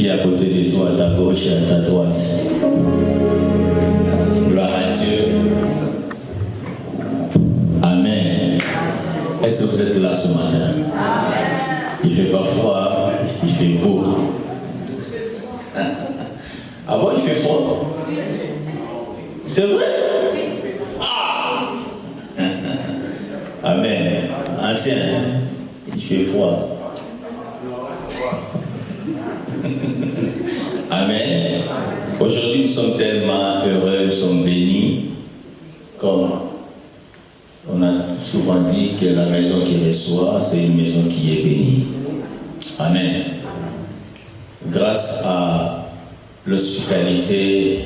qui est à côté de toi, à ta gauche et à ta droite. Gloire à Dieu. Amen. Est-ce que vous êtes là ce matin? Il fait pas froid, il fait beau. Ah bon, il fait froid? C'est vrai? Ah! Amen. Ancien, il fait froid. Amen. Aujourd'hui, nous sommes tellement heureux, nous sommes bénis. Comme on a souvent dit que la maison qui reçoit, c'est une maison qui est bénie. Amen. Grâce à l'hospitalité,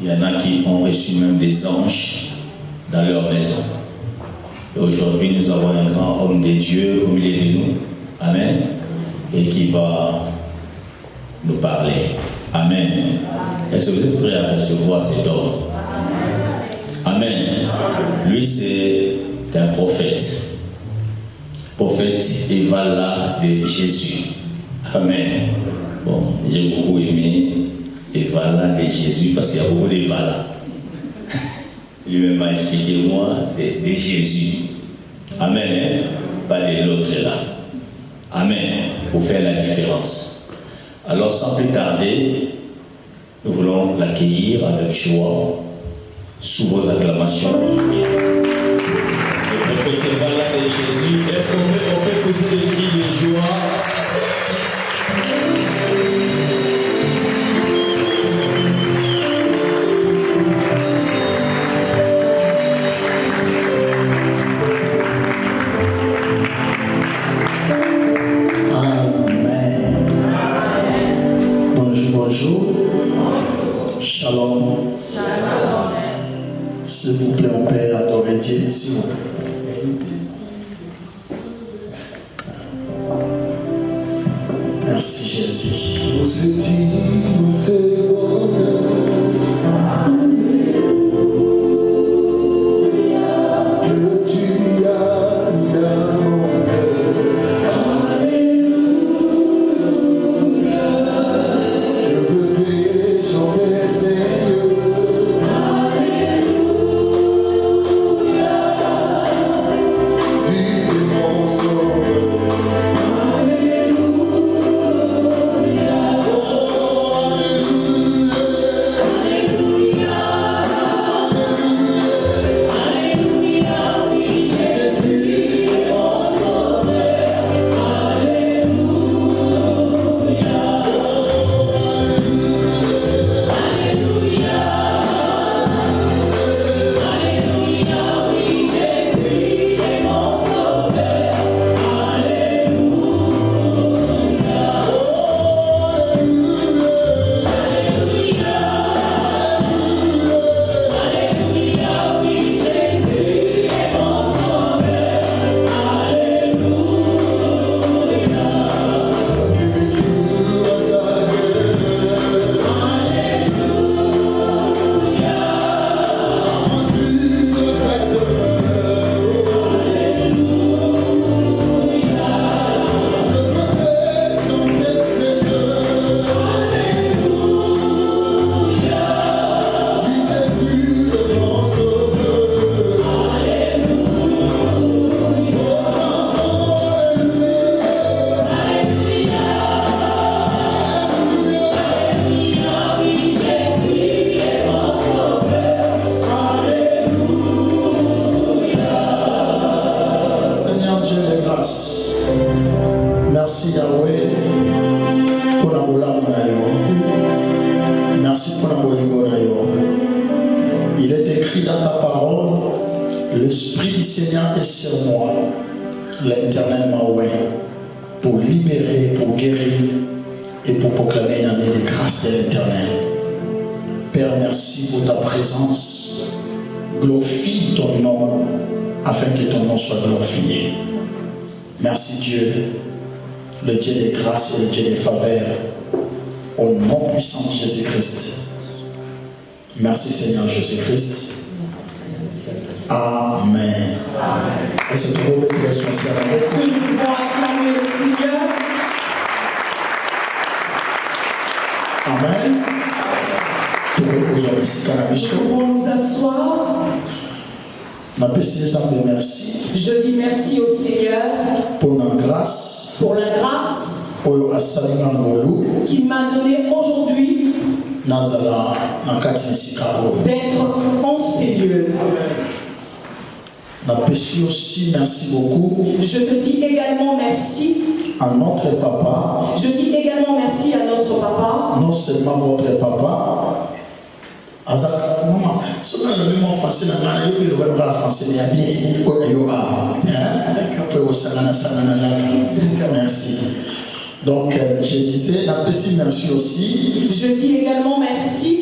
il y en a qui ont reçu même des anges dans leur maison. Et aujourd'hui, nous avons un grand homme de Dieu au milieu de nous. Amen. Et qui va nous parler. Amen. Est-ce que vous êtes prêts à recevoir cet homme? Amen. Lui, c'est un prophète. Prophète Evala de Jésus. Amen. Bon, j'ai beaucoup aimé Evala de Jésus parce qu'il y a beaucoup d'Evala. Lui-même m'a expliqué, moi, c'est de Jésus. Amen. Pas de l'autre là. Amen. Pour faire la différence. Alors, sans plus tarder, nous voulons l'accueillir avec joie sous vos acclamations. Le prophète Evala de Jésus, est-ce qu'on peut pousser des cris de joie? Shalom. S'il vous plaît, on peut adorer Dieu, s'il vous plaît. Merci Jésus. Le Dieu des faveurs, au nom puissant de Jésus-Christ. Merci Seigneur Jésus-Christ. Amen. Et c'est trop bête de responsable. Est-ce que nous pouvons acclamer le Seigneur? Amen. Nous pouvons nous asseoir. Merci Je dis merci au Seigneur pour la grâce qui m'a donné aujourd'hui d'être en ces lieux. Merci beaucoup. Je te dis également merci à notre papa. Je dis également merci à notre papa. Non seulement votre papa. Merci. Donc, je disais, merci aussi. Je dis également merci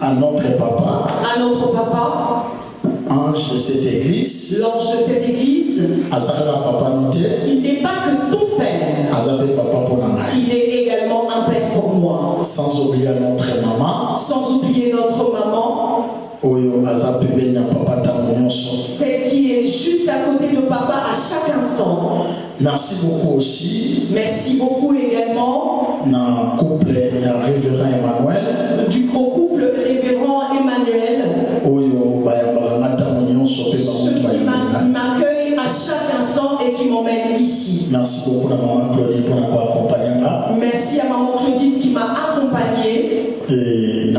à notre papa. À notre papa. Ange de cette église. L'ange de cette église. Il n'est pas que ton père. Il est également un père pour moi. Sans oublier notre maman. Sans oublier notre maman. Celle qui est juste à côté de papa à chaque instant. Merci beaucoup aussi. Merci beaucoup également. Au couple révérend Emmanuel. Au couple révérend Emmanuel. Ceux qui m'accueillent à chaque instant et qui m'emmènent ici. Merci beaucoup à maman Claudine pour avoir accompagné. Merci à maman Claudine qui m'a accompagné. Et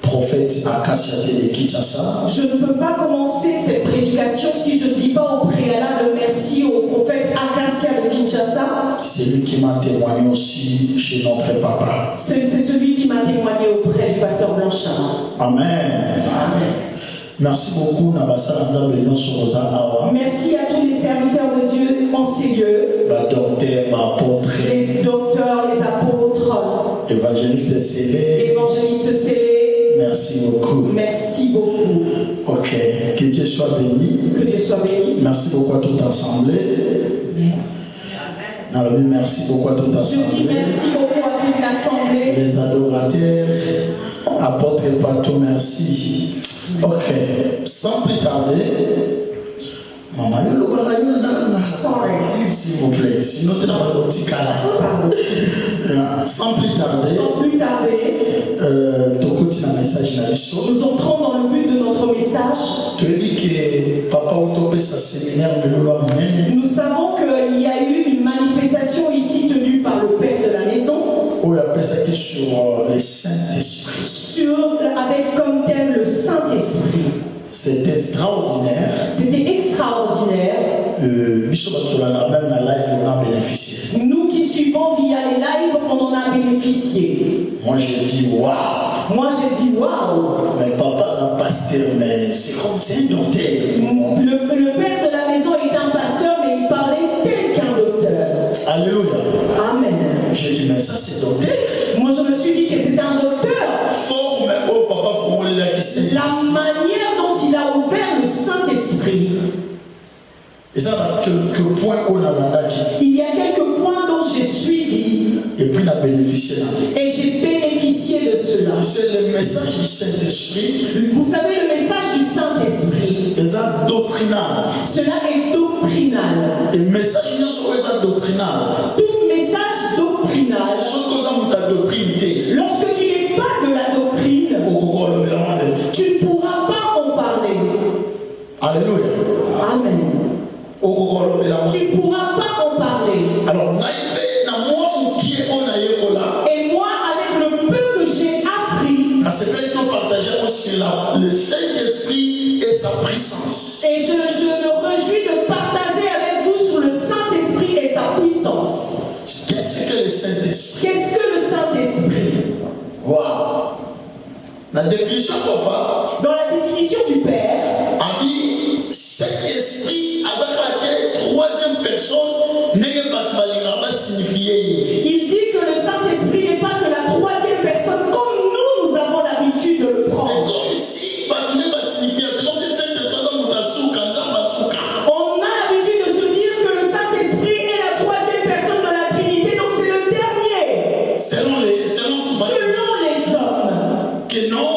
prophète Acacia de Kinshasa. Je ne peux pas commencer cette prédication si je ne dis pas au préalable merci au prophète Acacia de Kinshasa. C'est lui qui m'a témoigné aussi chez notre papa. C'est celui qui m'a témoigné auprès du pasteur Blanchard. Amen. Amen. Merci beaucoup. Merci à tous les serviteurs de Dieu en ces lieux. Les docteurs, les apôtres, évangélistes scellés. Merci beaucoup. Merci beaucoup. Ok. Que Dieu soit béni. Que Dieu soit béni. Merci beaucoup à toute assemblée. Amen. Merci beaucoup à toute assemblée. Je dis merci beaucoup à toute l'assemblée. Les adorateurs, apôtres et partout, merci. Ok. Sans plus tarder. Maman, sorry. S'il vous plaît. Sinon, tu n'as pas de petit câlin. Sans plus tarder. Nous entrons dans le but de notre message. Tu as dit que papa autopé sa séminaire de l'Oloa. Nous savons qu'il y a eu une manifestation ici tenue par le père de la maison. Oui, appelle ça sur le Saint-Esprit. Avec comme thème le Saint-Esprit. C'était extraordinaire. C'était extraordinaire. Nous qui suivons via les lives, on en a bénéficié. Moi j'ai dit waouh. Mais papa c'est un pasteur, mais c'est comme c'est un docteur. Le père de la maison est un pasteur, mais il parlait tel qu'un docteur. Alléluia. Amen. J'ai dit mais ça c'est docteur. Moi je me suis dit que c'est un docteur. Forme au papa la manière dont il a ouvert le Saint-Esprit. Et ça va quelques points où on a il y a quelques points dont j'ai suivi. Et puis on a bénéficié là. Et j'ai bénéficié de cela. C'est le message du Saint-Esprit. Vous savez le message du Saint-Esprit. Et ça doctrinal. Cela est doctrinal. Et le message est doctrinal. Tout message doctrinal. Lorsque tu n'es pas de la doctrine, tu ne pourras pas en parler. Alléluia. Amen. Tu ne pourras pas en parler. Alors, et moi, avec le peu que j'ai appris, le Saint-Esprit et sa puissance. Et je me réjouis de partager avec vous sur le Saint-Esprit et sa puissance. Qu'est-ce que le Saint-Esprit? Qu'est-ce que le Saint-Esprit? Waouh! La définition, papa. Dans la définition du Père, Saint-Esprit, troisième personne, il dit que le Saint-Esprit n'est pas que la troisième personne comme nous avons l'habitude de le prendre. C'est comme si c'est comme si on a l'habitude de se dire que le Saint-Esprit est la troisième personne de la Trinité, donc c'est le dernier. Selon les hommes. Que non,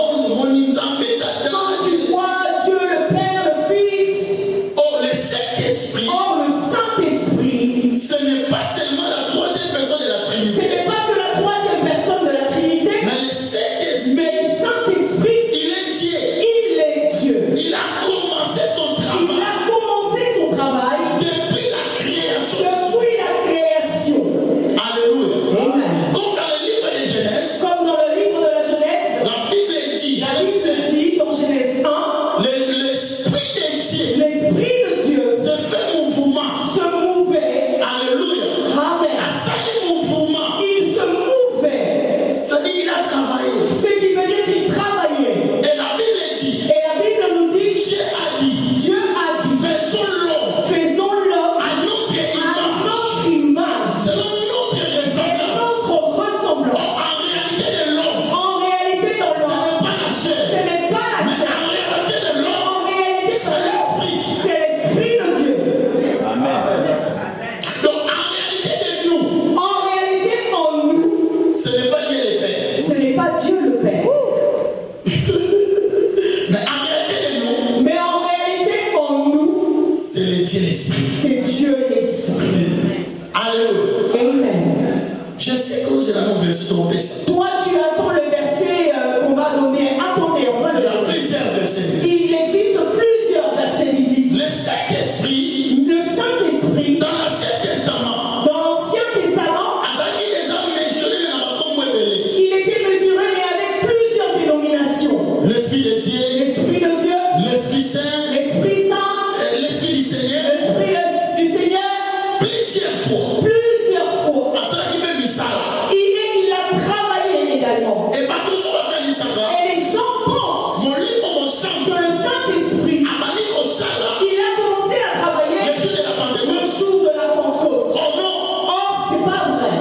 quand tu vois Dieu le Père, le Fils, or le Saint-Esprit, ce n'est pas seulement la Alléluia. Amen. Je sais que vous allez nous verser tromper ça. Toi, tu attends le verset qu'on va donner. Attendez, on va le Il y a donner. plusieurs versets. Il existe plusieurs versets bibliques. Le Saint-Esprit, Le Saint-Esprit, dans l'Ancien Testament, dans l'Ancien Testament, il était mesuré, mais avec plusieurs dénominations. l'Esprit de Dieu, L'Esprit de Dieu, l'Esprit Saint, l'Esprit Saint, l'Esprit du Seigneur, l'Esprit du Seigneur, plusieurs fois. plusieurs fois. Et Il a travaillé également. Et les gens pensent que le Saint-Esprit, il a commencé à travailler le jour de la Pentecôte. Or, c'est pas vrai.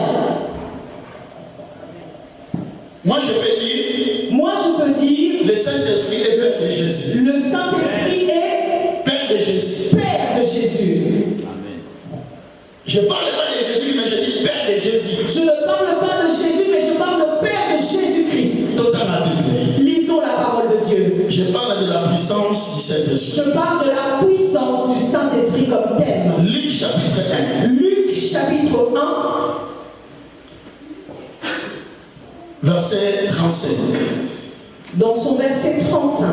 moi je peux dire, Le Saint-Esprit est Père de Jésus. Le Saint-Esprit est Père de Jésus. Père de Jésus. Je parle pas de Jésus, mais je dis Père de Jésus. Je ne parle pas de Jésus, mais je parle de Père de Jésus-Christ. Tout dans la Bible. Lisons la parole de Dieu. Je parle de la puissance du Saint-Esprit. Je parle de la puissance du Saint-Esprit comme thème. Luc chapitre 1. Luc chapitre 1, Verset 35. dans son verset 35.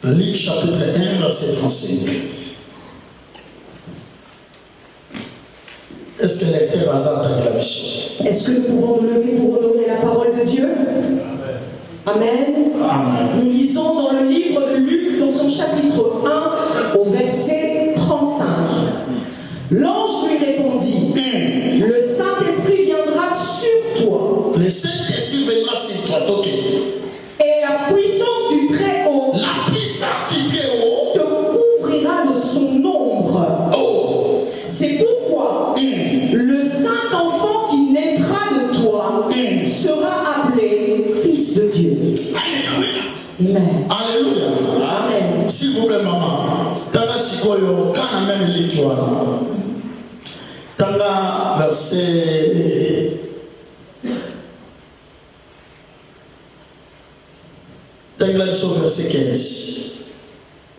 Luc chapitre 1, verset 35. Est-ce que lecteur hasard a la mission? Est-ce que nous pouvons nous lever pour honorer la parole de Dieu? Amen. Amen. Nous lisons dans le livre de Luc, dans son chapitre 1, au verset 35. L'ange lui répondit, le Saint-Esprit viendra sur toi. Le Saint-Esprit viendra sur toi. Ok. Et la puissance du Très-Haut La puissance du Très-Haut te couvrira de son ombre. Oh. C'est pourquoi le saint enfant qui naîtra de toi sera appelé Fils de Dieu. Alléluia. Amen. Alléluia. Amen. S'il vous plaît, maman. Tanga sikoyo, quand même l'étoile. Tanga verset. Tanga verset 15.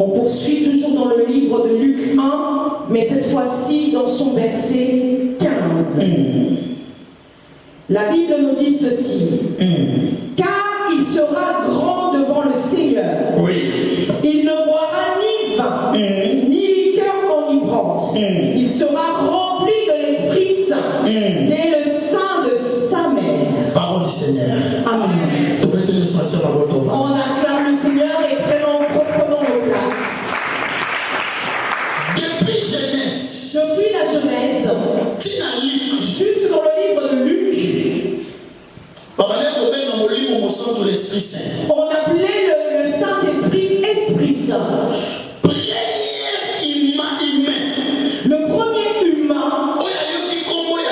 On poursuit toujours dans le livre de Luc 1, mais cette fois-ci dans son verset 15. La Bible nous dit ceci. Car il sera grand devant le Seigneur. Oui. Il ne boira ni vin, ni liqueur enivrante. Il sera rempli de l'Esprit Saint dès le sein de sa mère. Parole du Seigneur. Amen. On acclame le Seigneur et prenons nos places. Depuis jeunesse, Depuis la jeunesse, juste dans le livre de Luc, on appelait le Saint-Esprit Esprit Saint. Le premier humain,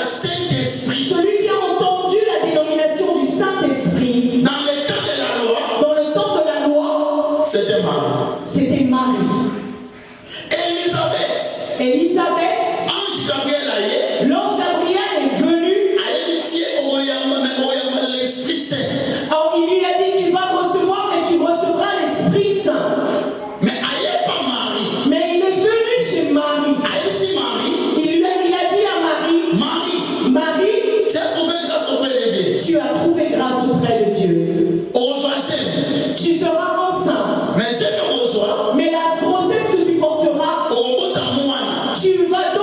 celui qui a entendu la dénomination du Saint-Esprit dans le temps de la loi, c'était Marie. Élisabeth, l'ange Gabriel est venu. Alors il lui a dit, tu vas recevoir, mais tu recevras l'Esprit Saint. Mais il est venu chez Marie. Il a dit à Marie, Marie, tu as trouvé grâce auprès de Dieu. Tu seras enceinte. Mais la grossesse que tu porteras, tu vas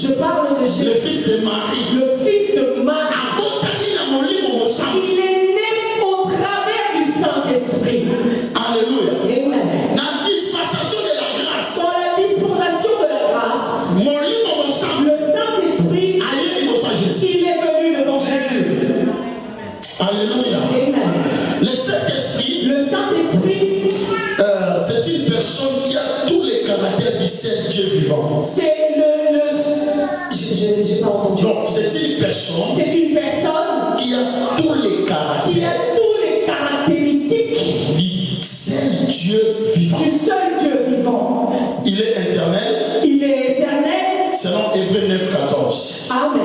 Je parle de Jésus. Le fils de Marie. Le fils de Marie. Il est né au travers du Saint-Esprit. Alléluia. Amen. Dans la dispensation de la grâce. Dans la dispensation de la grâce. Le Saint-Esprit. Il est venu devant Jésus. Alléluia. Amen. Le Saint-Esprit. Le Saint-Esprit. C'est une personne qui a tous les caractères du seul Dieu vivant. C'est j'ai pas entendu. Donc c'est une personne. C'est une personne qui a tous les caractères. Qui a tous les caractéristiques du seul Dieu vivant. Du seul Dieu vivant. Il est éternel. Il est éternel. Selon Hébreux 9:14. Amen.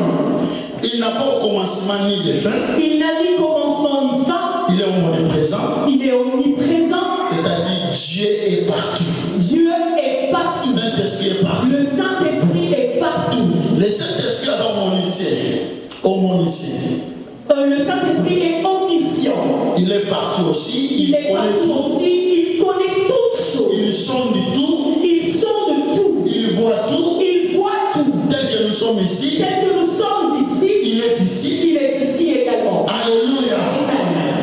Il n'a pas de commencement ni de fin. Il n'a ni commencement ni fin. Il est omniprésent. Il est omniprésent. C'est-à-dire Dieu est partout. Dieu est partout. Le Saint-Esprit est partout. Le Saint-Esprit est partout. Le Saint-Esprit est omniscient. Le Saint-Esprit est omniscient. Il est partout aussi. Il est partout aussi. Il connaît toutes choses. Ils sont de tout. Ils sont de tout. Il voit tout. Il voit tout. Tel que nous sommes ici. Tel que nous sommes ici. Il est ici. Il est ici également. Alléluia. Amen.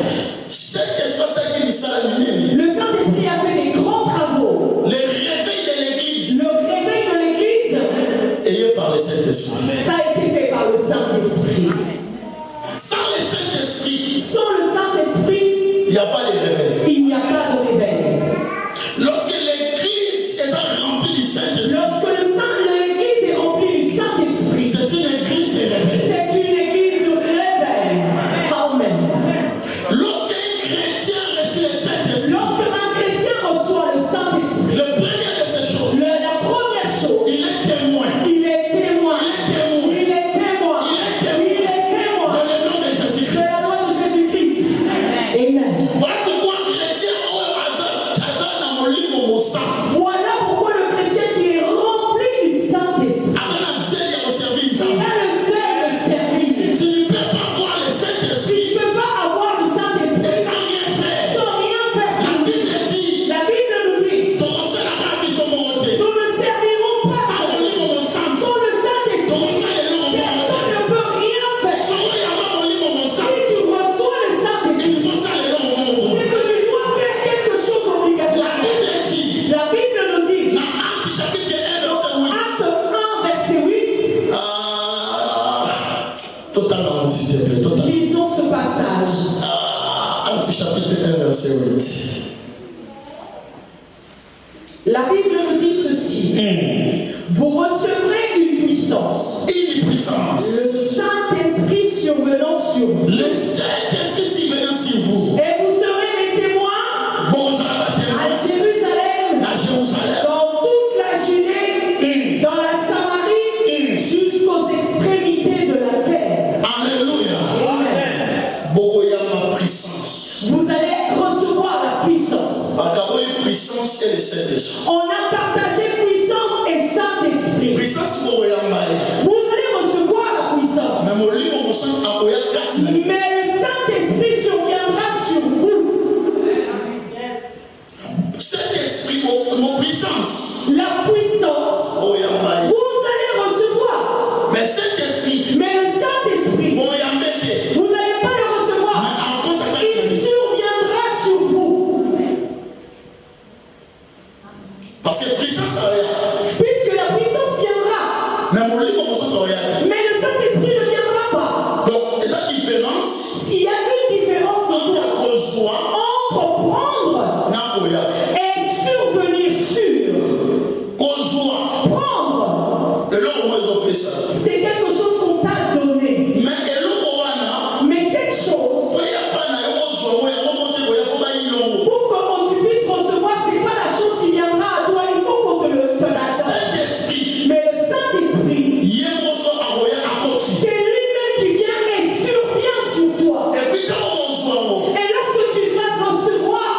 Le Saint-Esprit a fait des grands travaux. Le réveil de l'Église. Le réveil de l'Église. Ayé par le Saint-Esprit. Ça a été fait par le Saint-Esprit. Sans le Saint-Esprit. Sans le Saint-Esprit. Il n'y a pas de réveil. Il n'y a pas de réveil. Lorsque l'Église est remplie du Saint-Esprit. Lorsque l'Église est remplie du Saint-Esprit. C'est une église de réveil. C'est une église de réveil. Amen. Lorsqu'un chrétien reçoit le Saint-Esprit. Lorsqu'un chrétien reçoit le Saint-Esprit. Le premier de ces choses. La première chose. Il est témoin. Il est témoin. Il est témoin. Il est témoin. Il est témoin. Il est témoin. Dans le nom de Jésus-Christ. De la loi de Jésus-Christ. Amen. Voilà pourquoi un chrétien Voilà pourquoi le chrétien qui est rempli du Saint-Esprit. Il a le zèle de servir. Tu ne peux pas avoir le Saint-Esprit. Tu ne peux pas avoir le Saint-Esprit sans rien faire. Sans rien faire. La Bible dit. La Bible nous dit. Nous ne servirons pas sans le Saint-Esprit. Personne ne peut rien faire. Si tu reçois le Saint-Esprit, c'est que tu dois faire quelque chose obligatoire. La Bible nous dit. Acte 1, verset 8. Totalement, s'il te plaît. Totalement. Lisons ce passage. Acte chapitre 1, verset 8. La Bible nous dit ceci. Vous recevrez une puissance. Une puissance. Le Saint-Esprit survenant sur vous. Le Saint-Esprit survenant sur vous. Et vous serez mes témoins à Jérusalem, dans toute la Judée, dans la Samarie, jusqu'aux extrémités de la terre. Alléluia. Amen. Vous allez recevoir la puissance. Puissance et le Saint-Esprit. On a partagé puissance et Saint-Esprit. Vous allez recevoir la puissance. Mais le Saint-Esprit surviendra sur vous. Saint-Esprit, mon puissance. La puissance. Vous allez recevoir. Mais Saint-Esprit. Mais le Saint-Esprit. Vous n'allez pas le recevoir. Il surviendra sur vous. Parce que puissance, ça rien. Puisque la puissance viendra. Mais le Saint-Esprit ne viendra pas. Donc, il y a une différence. Il y a une différence entre prendre et survenir sur. Prendre. C'est quelque chose qu'on t'a donné. Mais cette chose, pour que tu puisses recevoir, c'est pas la chose qui viendra à toi. Il faut qu'on te la donne. Mais le Saint-Esprit, c'est lui-même qui vient et survient sur toi. Et lorsque tu vas recevoir,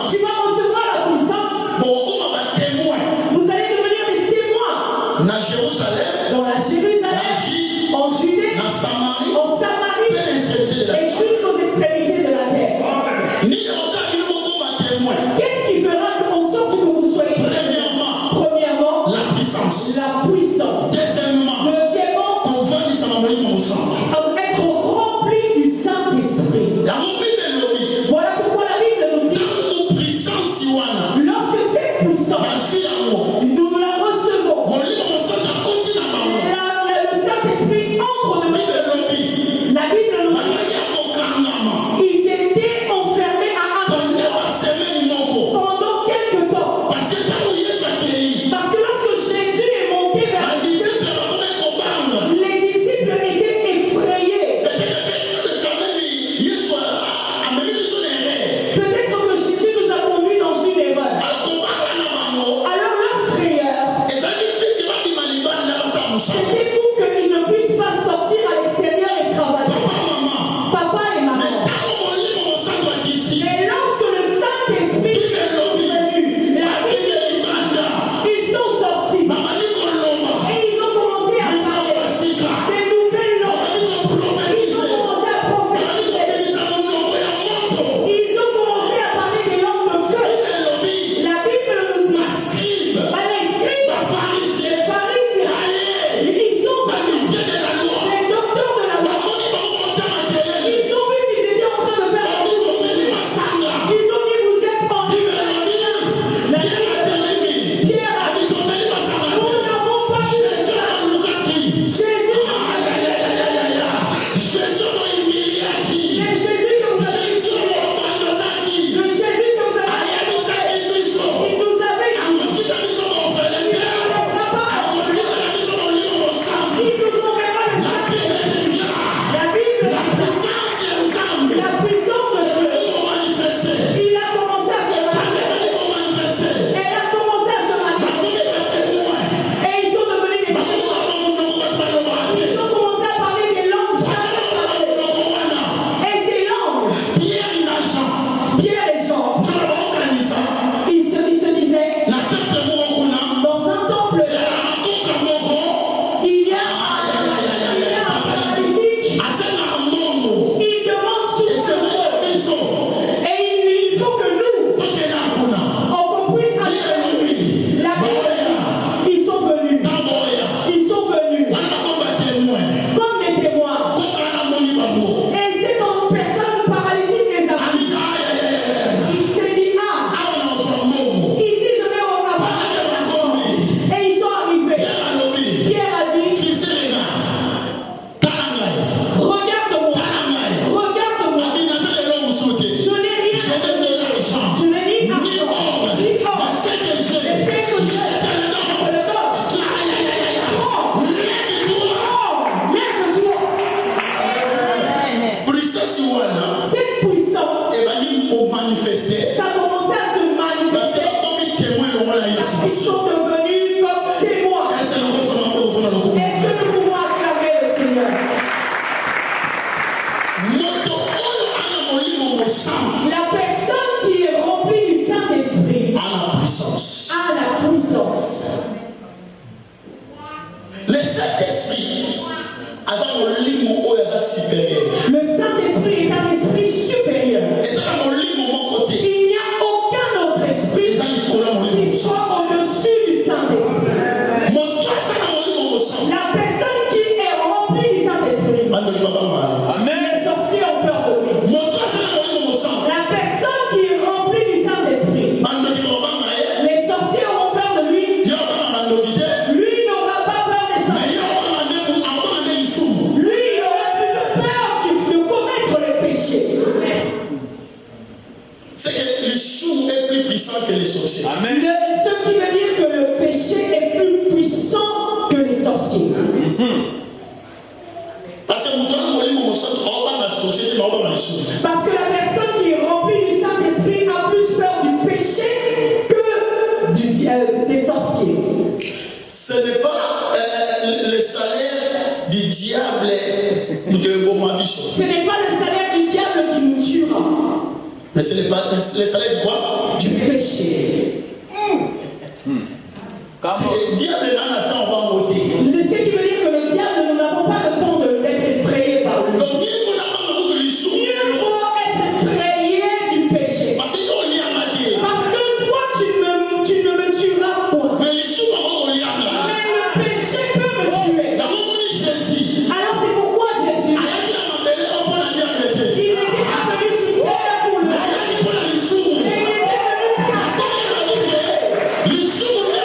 tu vas recevoir la puissance. Vous allez devenir des témoins dans la Jérusalem, en Judée, en Samarie et jusqu'aux extrémités de la terre. Qu'est-ce qui fera en sorte que vous soyez Premièrement, la puissance. nous la recevons. Le Saint-Esprit entre de nous. La Bible nous dit ils étaient enfermés à un pendant quelque temps. Parce que lorsque Jésus est monté vers les disciples étaient effrayés. Peut-être que Jésus nous a conduits dans une erreur. Alors leur frayeur, c'était pour qu'ils ne puissent pas sortir à l'extérieur et travailler. Papa et maman. Mais lorsque le Saint-Esprit est venu, ils sont sortis. Et ils ont commencé à parler des nouvelles langues. Ils ont commencé à prophétiser. Ils ont commencé à parler des langues de feu. La Bible nous dit, les scribes, les pharisiens, ils sont venus. Les docteurs de la loi. Ils ont vu qu'ils étaient en train de faire la boue. Ils ont dit, vous êtes enrhumés. La Bible dit, Pierre a dit, nous n'avons pas vu le sang. Jésus, mais Jésus que vous avez humilié. Le Jésus que vous avez humilié. Il nous avait dit, il ne nous laissera pas abandonner. Il nous enverra le Saint-Esprit. La Bible, la puissance de Dieu. Il a commencé à se manifester. Elle a commencé à se manifester. Et ils sont devenus des témoins. Ils ont commencé à parler des langues jamais parlées. Et ces langues, Pierre et Jean, ils se disaient, dans un temple, il y a un paralytique. Il demande souvent. Et il faut que nous, on puisse aller. La Bible dit, ils sont venus. Ils sont venus comme des témoins. Et cette personne paralytique les a vus. Il s'est dit, ici je vais au Rapha. Et ils sont arrivés. Pierre a dit, regarde-moi. Je n'ai rien. Je n'ai ni argent, ni or. Mais ce que j'ai, le corps. Lève-toi. Cette puissance, ça a commencé à se manifester. Ils sont devenus comme témoins. Est-ce que nous pouvons acclamer le Seigneur? La personne qui est remplie du Saint-Esprit a la puissance. Le Saint-Esprit Le Saint-Esprit est un esprit supérieur. Il n'y a aucun autre esprit qui soit au-dessus du Saint-Esprit. La personne qui est remplie du Saint-Esprit, les sorciers ont peur de lui. La personne qui est remplie du Saint-Esprit, les sorciers auront peur de lui. Lui n'aura pas peur des sorciers. Lui, il aura plus de peur de commettre le péché. C'est que le chou est plus puissant que les sorciers. Ce qui veut dire que le péché est plus puissant que les sorciers. Parce que la personne qui est remplie du Saint-Esprit a plus peur du péché que des sorciers. Ce n'est pas le salaire du diable Ce n'est pas le salaire du diable qui nous tuera. Mais ce n'est pas le salaire de quoi? Du péché. C'est le diable n'en attend pas ôter. Ce qui veut dire que le diable, nous n'avons pas le temps d'être effrayés par lui. Donc, Mieux vaut être effrayé du péché. parce que toi, tu ne me tueras point. mais le péché peut me tuer. Alors c'est pourquoi Jésus, il était venu sur terre pour le. Et il était venu pour la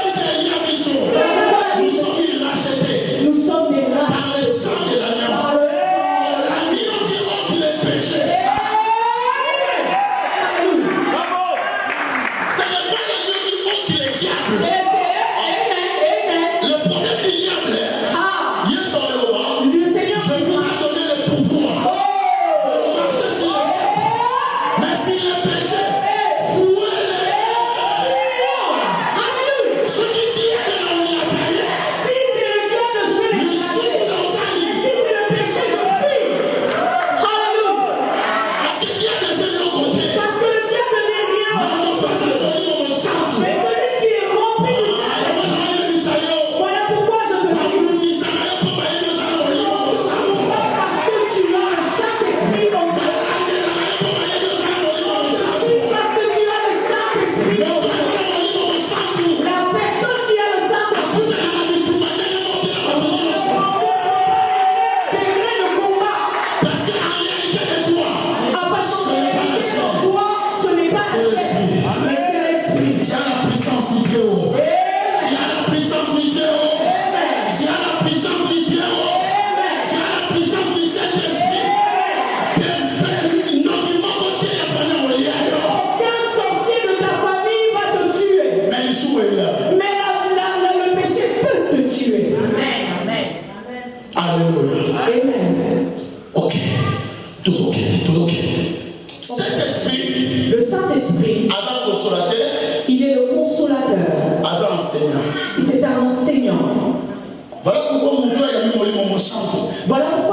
Tout ok. Saint-Esprit, le Saint-Esprit, il est le consolateur, c'est un enseignant. Voilà pourquoi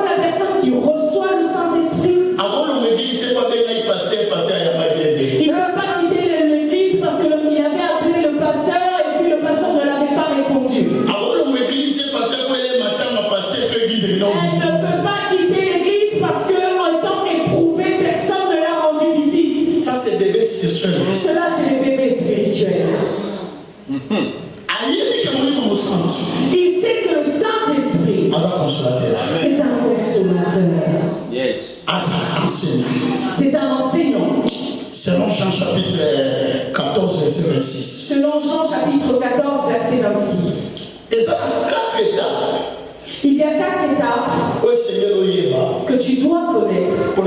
la personne qui reçoit le Saint-Esprit, il ne peut pas quitter l'église parce qu'il avait appelé le pasteur et puis le pasteur ne l'avait pas répondu. Elle ne peut pas quitter l'église parce qu'en temps éprouvé, personne ne l'a rendu visite. Ça, c'est bébé spirituel. Cela, c'est les bébés spirituels. Il sait que le Saint-Esprit, c'est un consolateur. Yes. C'est un enseignant. Selon Jean chapitre 14, verset 26. Selon Jean chapitre 14, verset 26. Il y a 4 étapes que tu dois connaître pour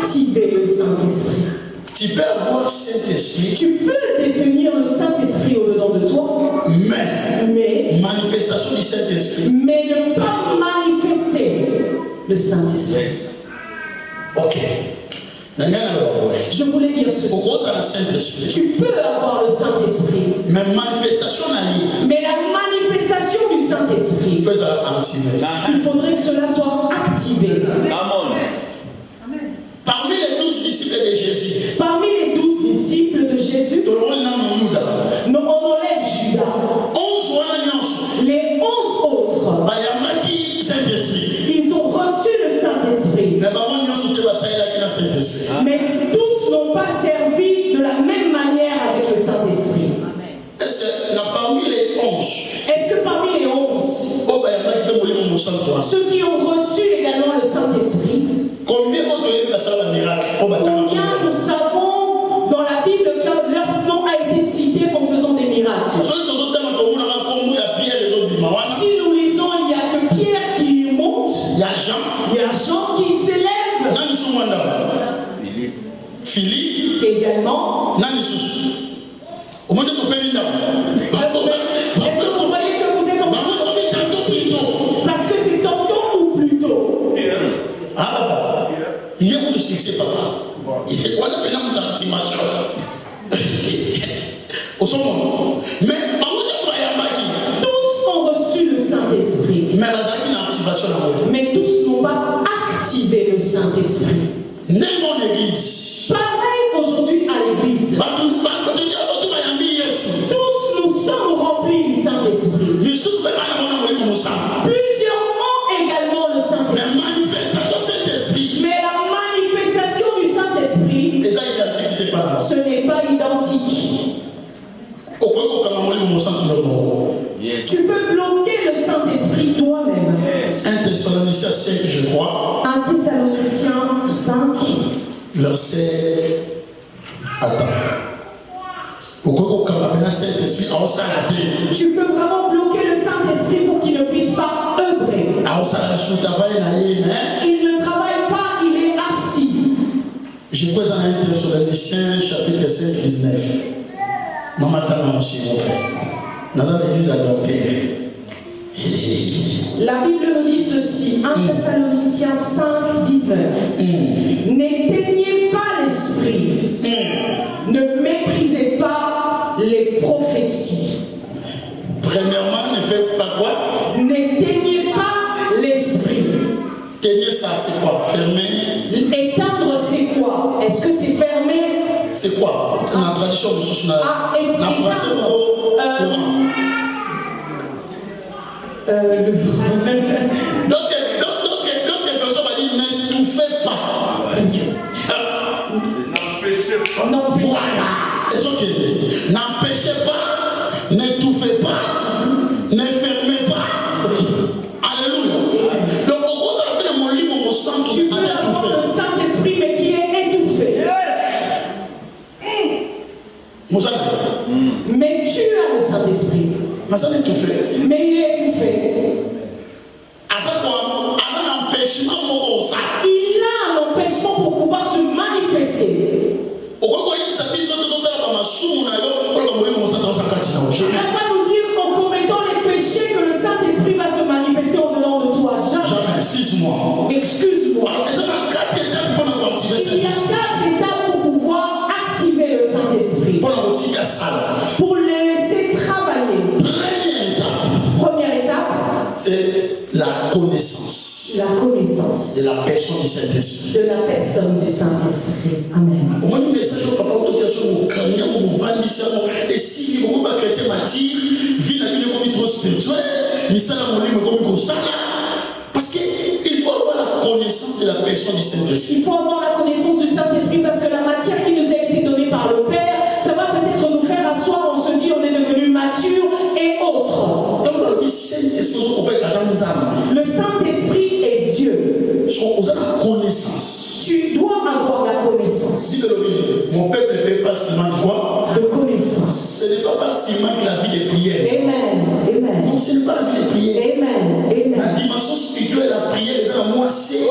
activer le Saint-Esprit. Tu peux avoir Saint-Esprit. Tu peux détenir le Saint-Esprit au-dedans de toi. Mais manifestation du Saint-Esprit. Mais ne pas manifester le Saint-Esprit. Yes. Ok. Je voulais dire ceci. Tu peux avoir le Saint-Esprit. Mais la manifestation du Saint-Esprit, il faudrait que cela soit activé. Parmi les 12 disciples de Jésus, on enlève Judas. Les 11 autres, ils ont reçu le Saint-Esprit. Mais tous n'ont pas servi de la même manière avec le Saint-Esprit. Est-ce que parmi les 11, ceux qui ont reçu également le Saint-Esprit, combien nous savons dans la Bible que leur nom a été cité en faisant des miracles? Si nous lisons, il n'y a que Pierre qui monte, il y a Jean qui s'élève, Philippe également. Est-ce que vous voyez que vous êtes en parce que c'est tantôt ou plutôt? Il y a beaucoup de succès, papa. Il y a beaucoup d'activation. Mais tous ont reçu le Saint-Esprit. Mais tous n'ont pas activé le Saint-Esprit. Pareil aujourd'hui à l'église. Tous nous sommes remplis du Saint-Esprit. Plusieurs ont également le Saint-Esprit. Mais la manifestation du Saint-Esprit, ce n'est pas identique. Yes. Tu peux bloquer le Saint-Esprit toi-même. 1 Thessaloniciens 5, je crois. 1 Thessaloniciens 5. Verset. Attends. Tu peux vraiment bloquer le Saint-Esprit pour qu'il ne puisse pas œuvrer. Il ne travaille pas, il est assis. Je pose en 1 Thessaloniciens chapitre 5, 19. Maman t'as s'il vous plaît. Dans l'église adoptée. La Bible nous dit ceci, 1 Thessaloniciens 5, 19. N'éteignez pas l'esprit. Ne méprisez pas les prophéties. Premièrement, ne faites pas quoi? N'éteignez pas l'esprit. Tenir ça, c'est quoi? Fermer. Éteindre, c'est quoi? Est-ce que c'est fermer? C'est quoi? Dans la tradition de ce la français d'autres personnes vont dire n'étouffez pas. Voilà. N'empêchez pas, n'étouffez pas, ne fermez pas. Alléluia. Donc, au gros, ça appelle mon livre, mon sang, tu peux avoir le Saint-Esprit, mais qui est étouffé. Mais tu as le Saint-Esprit. Mais il est étouffé. Il a un empêchement pour pouvoir se manifester. Il ne va pas nous dire en commettant les péchés que le Saint-Esprit va se manifester au-dedans de toi. Jamais. Excuse-moi. Excuse-moi. c'est la connaissance. La connaissance de la personne du Saint-Esprit. de la personne du Saint-Esprit. Amen. Au moins, le message au papa, et si vous avez chrétien matière, vie la vie comme trop spirituelle, parce qu'il faut avoir la connaissance de la personne du Saint-Esprit. Il faut avoir la connaissance du Saint-Esprit parce que la matière qui nous a été donnée par le Père, ça va peut-être nous faire asseoir, on se dit on est devenu mature et autre. Donc, le Saint-Esprit est Dieu. Vous avez la connaissance. Tu dois avoir la connaissance. Mon peuple ne paie pas ce qu'il manque quoi? De connaissance. Ce n'est pas parce qu'il manque la vie de prière. Amen. Amen. Non, ce n'est pas la vie de prière. Amen. Amen. La dimension spirituelle, la prière, les hommes, moi, c'est.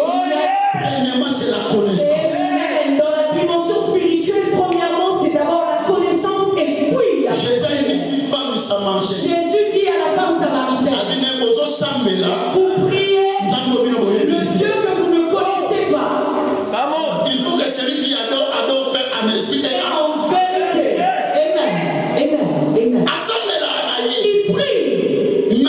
Premièrement, c'est la connaissance. Amen. Dans la dimension spirituelle, premièrement, c'est d'abord la connaissance et puis la Jésus a dit si femme samaritaine. Jésus dit à la femme samaritaine, vous priez le Dieu que vous ne connaissez pas. Il faut que celui qui adore Père en esprit et En vérité. Amen. Amen. Amen. Il prie, mais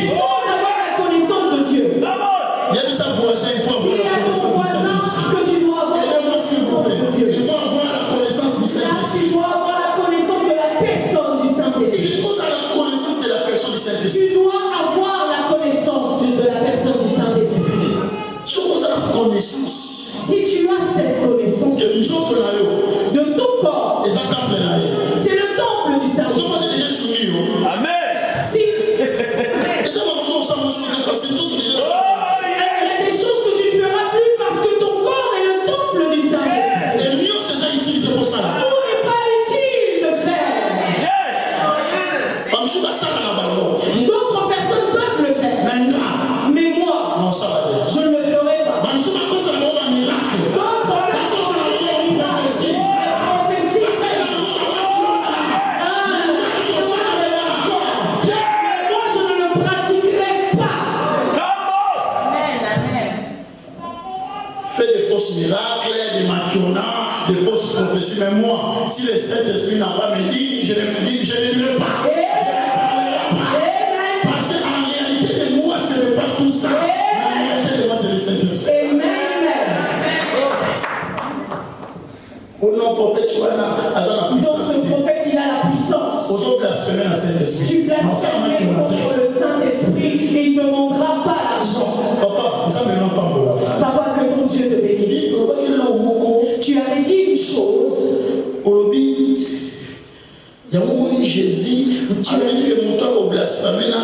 sans avoir la connaissance de Dieu. il y a sa voisin, il faut avoir Il y la a ton connaissance du voisin Saint-Esprit. que tu dois avoir la Aidez-moi s'il vous connaissance plaît. de Dieu. Il faut avoir la connaissance du Là, Saint-Esprit. tu dois avoir la connaissance de la personne du Saint-Esprit. Il faut avoir la connaissance de la personne du Saint-Esprit. Tu dois avoir la connaissance de la personne du Saint-Esprit. Si vous avez la connaissance Si tu as cette connaissance de de ton corps, c'est le temple du Saint-Esprit. Si il y a des choses que tu ne feras plus parce que ton corps est le temple du Saint-Esprit. Tout n'est pas utile de faire. D'autres personnes peuvent le faire. Mais moi, je ne le ferai pas. D'autres personnes ont des miracles. Prophéties. Mais moi, je ne le pratiquerai pas. Fait des fausses miracles, des maquionnats, des fausses prophéties. Mais moi, si le Saint-Esprit n'a pas me dit, je ne dirai pas. Amen. Parce qu'en réalité de moi, ce n'est pas tout ça. Mais en réalité de moi, c'est le Saint-Esprit. Amen. Au nom prophète, tu vois, à la Donc puissance. ce prophète, il a la puissance. Aux autres blasphémer le Saint-Esprit. Tu Non, ça m'a blasphèmes contre le Saint-Esprit et il ne demandera pas l'argent. Papa, ça me pas mon là. Papa, que ton Dieu te bénisse. Tu avais dit une chose. Olobi, il y a un moment Jésus, tu as dit que mon toit au blasphémer là.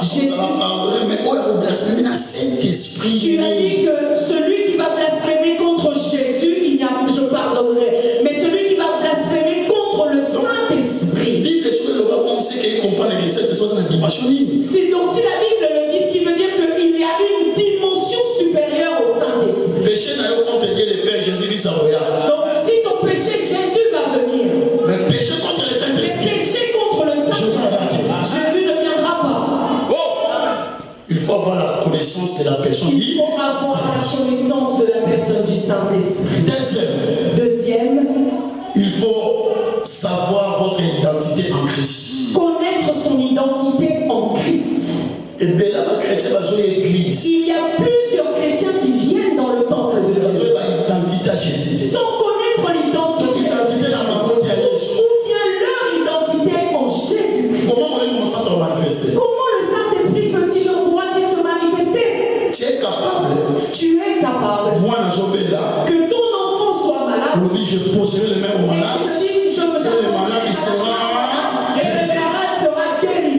Jésus. On va pardonner, mais au blasphémer là, Saint-Esprit. Tu as dit que celui qui va blasphémer contre Jésus, je pardonnerai. Mais celui qui va blasphémer contre le Saint-Esprit. Bible sur le bas, on sait qu'il comprend que cette chose est une dimension. C'est donc si la Bible le dit, ce qui veut dire qu'il y a une dimension supérieure au Saint-Esprit. Péché n'a pas contre Dieu, le Père Jésus-Christ a. Donc si ton péché, Jésus va venir. Mais péché contre le Mais Saint-Esprit. péché contre le Saint-Esprit, Jésus ne viendra pas. Il faut avoir la connaissance de la personne. Il faut avoir la connaissance de la personne du Saint-Esprit. Deuxième, il faut savoir votre identité en Christ. connaître son identité en Christ. Et bien là, les chrétiens vont à l'église. Il y a plusieurs chrétiens qui viennent dans le temple de Ils Dieu ont l'identité à Jésus. sans connaître l'identité L'identité dans la maman de Jésus. ou bien leur identité en Jésus-Christ. Comment voulez-vous ça te manifester? Comment le Saint-Esprit doit-il se manifester? Tu es capable. Tu es capable Moi, là, que ton enfant soit malade. aujourd'hui, je poserai les mains au malade. Et tu dis, je me C'est le malade qui sera. et le malade sera guéri.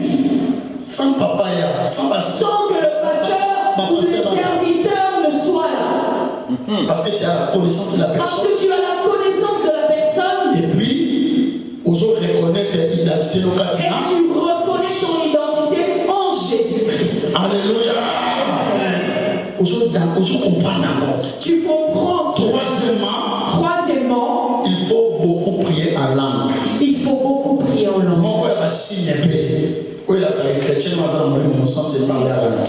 Sans papaya, sans pasteur. Sans que le pasteur ou le serviteur ne soit là. Parce que tu as la connaissance de la Parce personne. que tu as la connaissance de la personne Et puis, aux autres reconnaître l'identité et locale. tu reconnais ton identité en Jésus-Christ. Alléluia. Aux autres comprendre d'abord. Tu comprends cela. Troisièmement, Il faut beaucoup prier en langue. il faut beaucoup prier en langue. Mon frère va signer paix. Oui, là, ça va être chrétien, mais ça va mourir, mon sang, c'est parler à langue.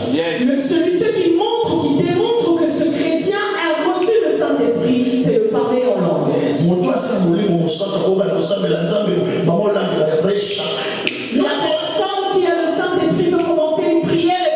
Ceux qui démontrent que ce chrétien a reçu le Saint-Esprit, c'est de parler en langue. Mon toit, c'est mourir, mon sang, c'est pas le sang, mais la langue, maman, langue, la brèche. La personne qui a le Saint-Esprit peut commencer une prière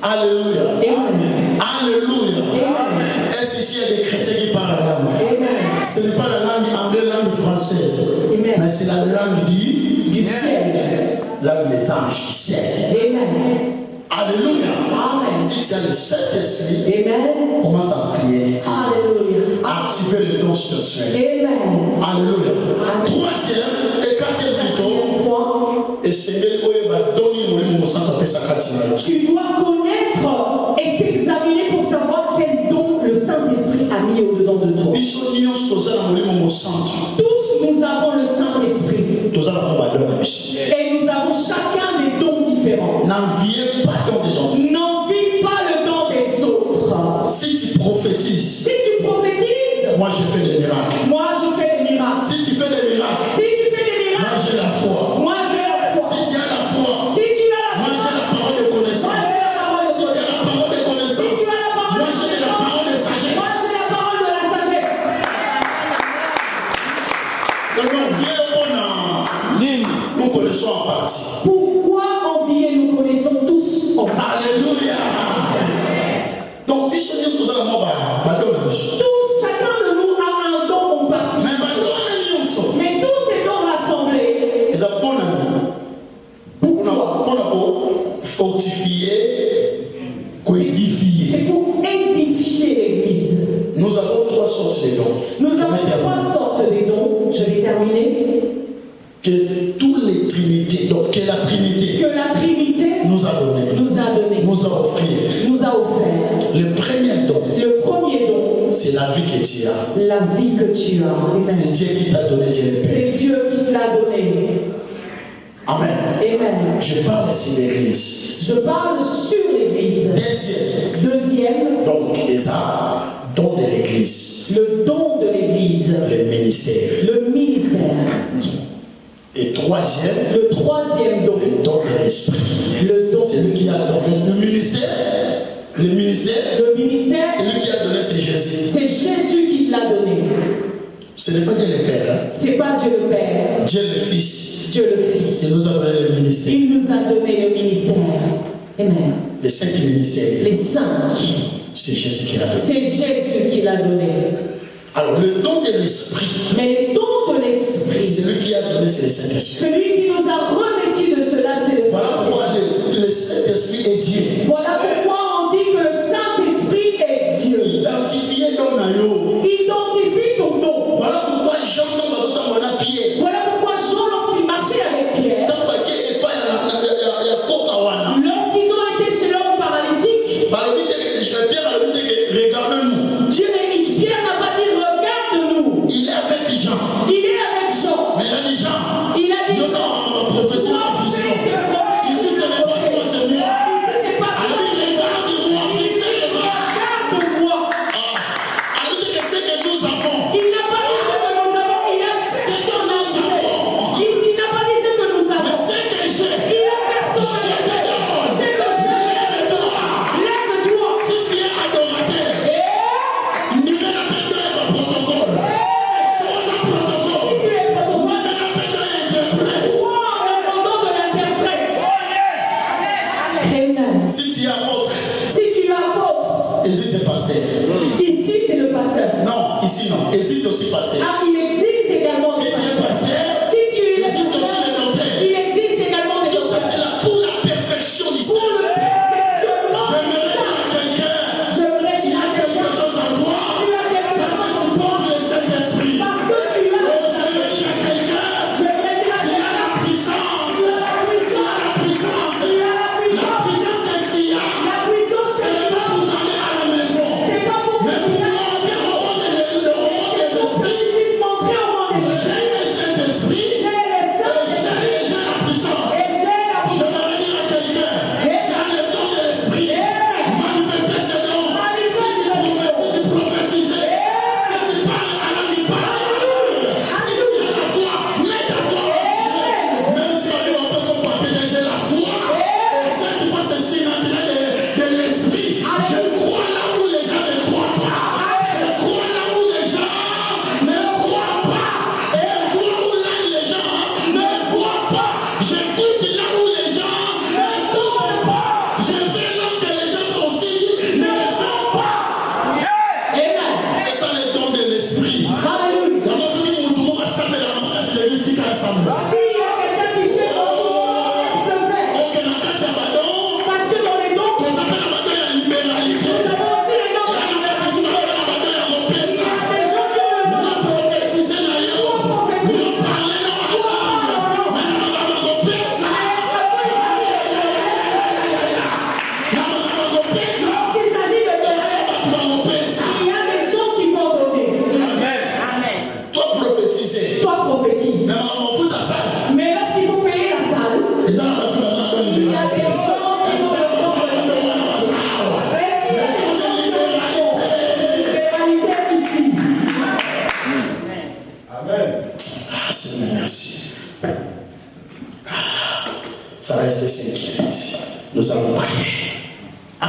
Alléluia. Amen. Alléluia. Amen. Est-ce qu'il y a des chrétiens qui parlent la langue? Amen. Ce n'est pas la langue anglaise, la langue française. Amen. Mais c'est la langue Du ciel. langue des anges du ciel. Amen. Alléluia. Amen. Si tu as le Saint-Esprit, Amen. commence à prier. Alléluia. Activer le don spirituel. Amen. Alléluia. Troisième, et quatrième plutôt, Point. et Seigneur, Tu dois connaître et t'examiner pour savoir quel don le Saint-Esprit a mis au-dedans de toi. Tous nous avons le Saint-Esprit. Et nous avons chacun des dons différents. N'enviez pas don des autres. N'envie pas le don des autres. Si tu prophétises, Si tu prophétises, moi je fais des miracles. moi je fais des miracles. Si tu fais des miracles, Si tu fais des moi miracles, j'ai la foi. moi j'ai la foi. Si tu as la foi, Si tu as la moi foi, j'ai la parole de connaissance. moi j'ai la parole de Si tu as la parole de connaissance, Si tu as la parole moi de j'ai la parole de moi sagesse. j'ai la parole de la sagesse. Nous connaissons en partie. Pourquoi envier? Nous connaissons tous en partie. Alléluia. Donc, tous, Chacun de nous a un don en partie. Mais tous ces dons rassemblés, pour fortifier, édifier. c'est pour édifier l'Église. Nous avons trois sortes de dons. Nous avons trois sortes de dons. Je vais terminer. Que toutes les trinités, donc que la Trinité Que la Trinité nous a donné, nous a donné, nous a offert. nous a offert. Le premier don, Le premier don, c'est la vie que tu as. la vie que tu as. C'est Amen. Dieu qui t'a donné, Dieu le Père. C'est Dieu qui te l'a donné. Amen. Amen. Je parle ici l'église. Je parle sur l'Église. Deuxième, Donc, Esa, don de l'église, le don de l'Église, le ministère. le ministère. Et troisième, Le troisième don, le don de l'esprit. le don, C'est lui qui a donné le ministère. Le ministère, le ministère, c'est lui qui a donné, c'est Jésus. c'est Jésus qui l'a donné. Ce n'est pas Dieu le Père, hein? C'est pas Dieu le Père, Dieu le Fils. Dieu le Fils. Il nous a donné le ministère. Il nous a donné le ministère. Amen. Les 5 ministères, Les 5, c'est Jésus qui l'a donné. c'est Jésus qui l'a donné. Alors, le don de l'esprit, Mais les dons de l'Esprit, c'est lui qui a donné, c'est le Saint-Esprit. celui qui nous a revêtis de cela, c'est le Voilà pourquoi Saint-Esprit. le Saint-Esprit est Dieu. Voilà pourquoi on dit que le Saint-Esprit est Dieu. Identifié dans Nayo. Identifie ton don. Voilà pourquoi Jean dans la Pierre. Voilà pourquoi Jean, lorsqu'il marchait avec Pierre, lorsqu'ils ont été chez l'homme paralytique, Regarde-nous. Pierre n'a pas dit regarde-nous. Il est avec Jean. Il est avec Jean. Mais il a dit Jean. Il a dit Nous avons prophétisé la vision. Ici, ce n'est pas toi, c'est moi. Alors, regarde-moi, fixez le bras. Regarde-moi. Alors, que c'est que nous avons. Il n'a pas dit ce que nous avons, il a C'est que nous avons. Il n'a pas dit ce que nous Mais avons. c'est que j'ai. Il a personnalisé. C'est que je lève-toi. Si tu es adorateur, il me l'appelle dans le protocole. Chose à protocole. Si tu es protocole, Il me l'appelle dans l'interprète. crois en le nom de l'interprète. Amen. Si tu es apôtre, Si tu es apôtre, ici c'est pasteur. ici c'est le pasteur. Non, ici non. Ici c'est aussi pasteur. Ah, il existe également Si des tu es pasteurs. pasteur, Si tu es ici c'est aussi pasteur, le docteur. il existe également des Donc ça pasteurs. c'est là pour la perfection du Pour Seigneur. le perfectionnement, J'aimerais dire à quelqu'un, j'aimerais tu dire as à quelque quelqu'un, chose en toi, tu as quelque parce que chose tu portes le Saint-Esprit. parce que tu as. J'aimerais dire à quelqu'un, J'aimerais dire à tu as quelqu'un, la puissance. tu as la puissance. La puissance. Tu as la La puissance. puissance que tu as. La puissance Ce que n'est tu pas as. pour t'aller à la maison, C'est pas pour mais que pour tu aies. monter au haut de le haut des Pour que esprits. tu puisses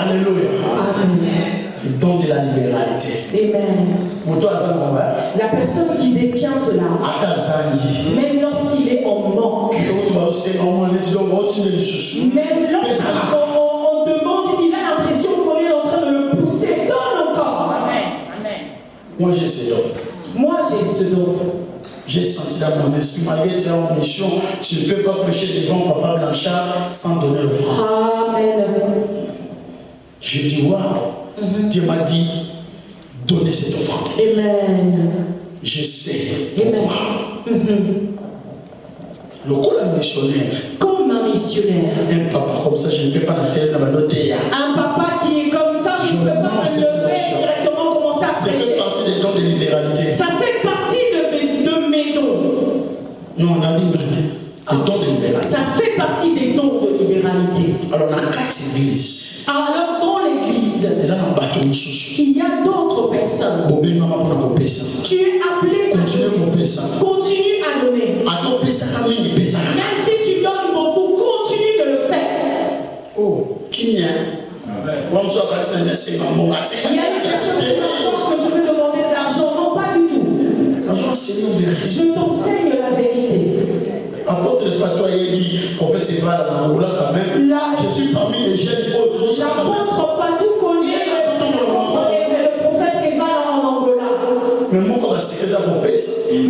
Alléluia. Amen. Le don de la libéralité. Amen. La personne qui détient cela, même lorsqu'il est en manque, même lorsqu'on demande, il a l'impression qu'on est en train de le pousser dans le corps. Amen. Moi j'ai ce don. Moi j'ai ce don. J'ai senti dans mon esprit, malgré que tu es en mission, tu ne peux pas prêcher devant Papa Blanchard sans donner le franc. Amen. Je dis, waouh, Dieu m'a dit, donnez cette offrande. Amen. Je sais pourquoi. Le col missionnaire. Comme un missionnaire. Un papa comme ça, je ne peux pas l'enterrer dans ma noter. Un papa qui est comme ça, je ne peux pas me lever directement commencer à prêcher. Ça fait partie des dons de libéralité. Ça fait partie de mes dons. Non, on a dit des dons de libéralité. Ça fait partie des dons de libéralité. Alors, dans 4 églises. Alors, dans l'église, il y a d'autres personnes. Tu es appelé à continue à donner. Même si tu donnes beaucoup, continue de le faire. Oh, qui y a? Il y a une personne qui m'apporte que je veux demander de l'argent. Non, pas du tout. Je t'enseigne la vérité. Apporte le patois et dit, prophète Eva, quand même. Je suis parmi les jeunes. L'apôtre Patou connaît le prophète Eva en Angola.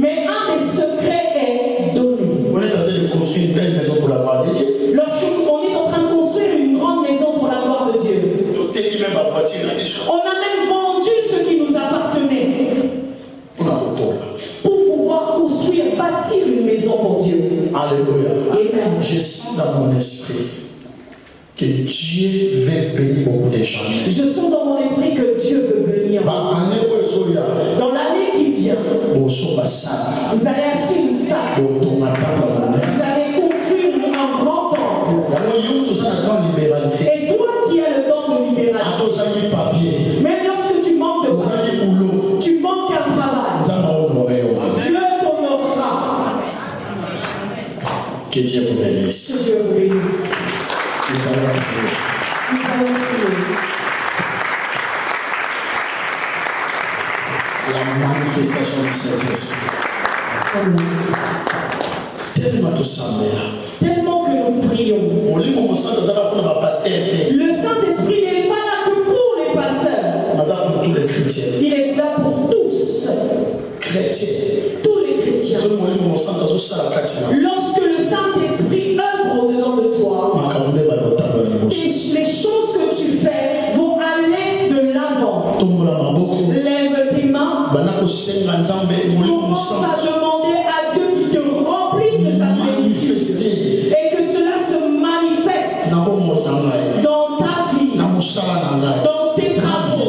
Mais un des secrets est donné. On est en train de construire une belle maison pour la gloire de Dieu. Lorsqu'on est en train de construire une grande maison pour la gloire de Dieu. On a même vendu ce qui nous appartenait. Pour pouvoir construire, bâtir une maison pour Dieu. Alléluia. Amen. Je sens dans mon esprit que Dieu veut bénir beaucoup de gens. Je sens dans mon esprit que Dieu veut bénir. Dans l'année qui vient, vous allez acheter une salle. Vous allez construire un grand temple. Et toi qui as le don de libéralité, même lorsque tu manques de papier, tu manques un travail, Dieu t'honorera. Que Dieu vous bénisse. Que Dieu vous bénisse. Nous allons prier. Nous allons prier. La manifestation du Saint-Esprit. Tellement tout ça, tellement que nous prions. Le Saint-Esprit n'est pas là que pour les pasteurs. Pour tous les chrétiens. Il est là pour tous. Chrétiens. Tous les chrétiens. Lorsque le Saint-Esprit œuvre au-dedans de toi, les choses que tu fais vont aller de l'avant. Lève tes mains. Commence à demander à Dieu qu'il te remplisse de sa bénédiction. Et que cela se manifeste dans ta vie, dans tes travaux,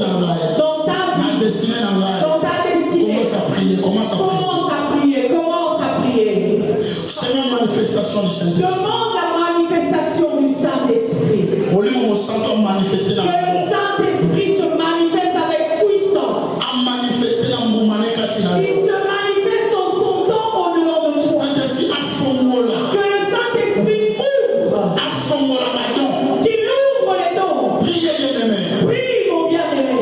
dans ta vie, dans ta destinée. Commence à prier. Manifestation du Saint-Esprit. Demande la manifestation du Saint-Esprit. Que le Saint-Esprit se manifeste avec puissance. Il se manifeste dans son temps au-dedans de toi. Que le Saint-Esprit ouvre. Qu'il ouvre les dons. Prie mon bien-aimé.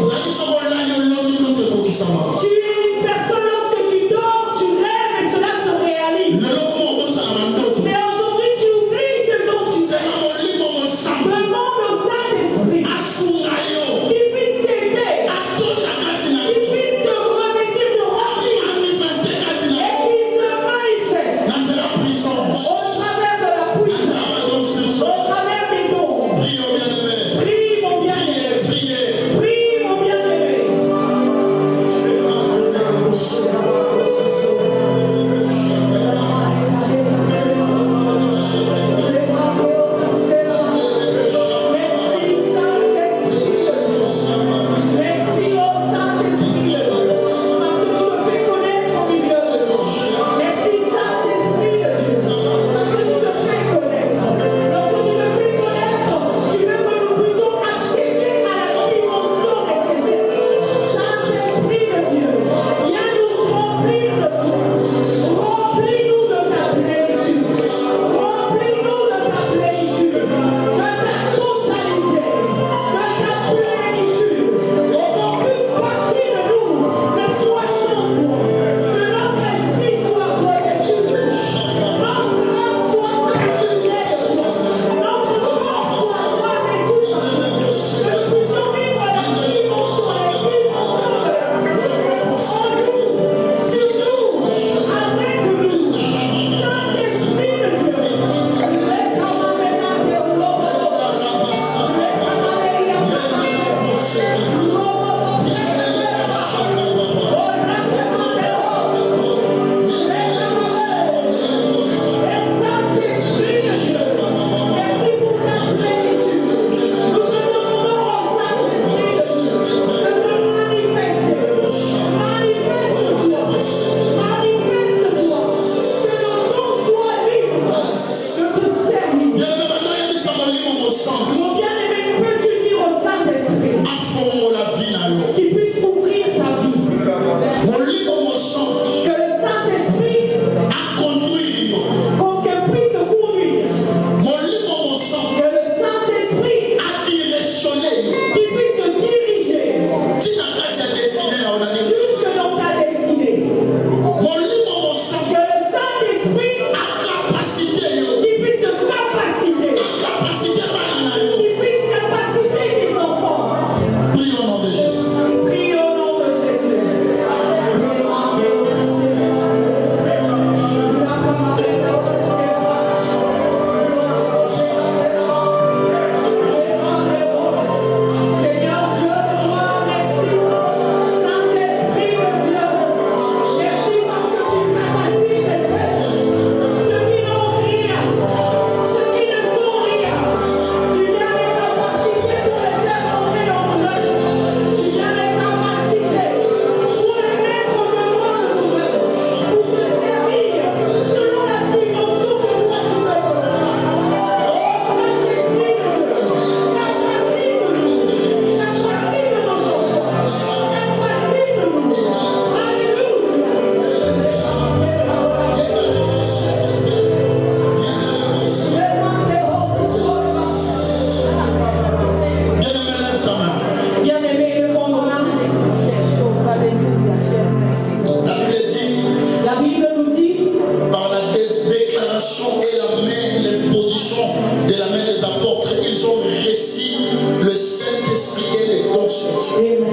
le Saint-Esprit et les dons spirituels.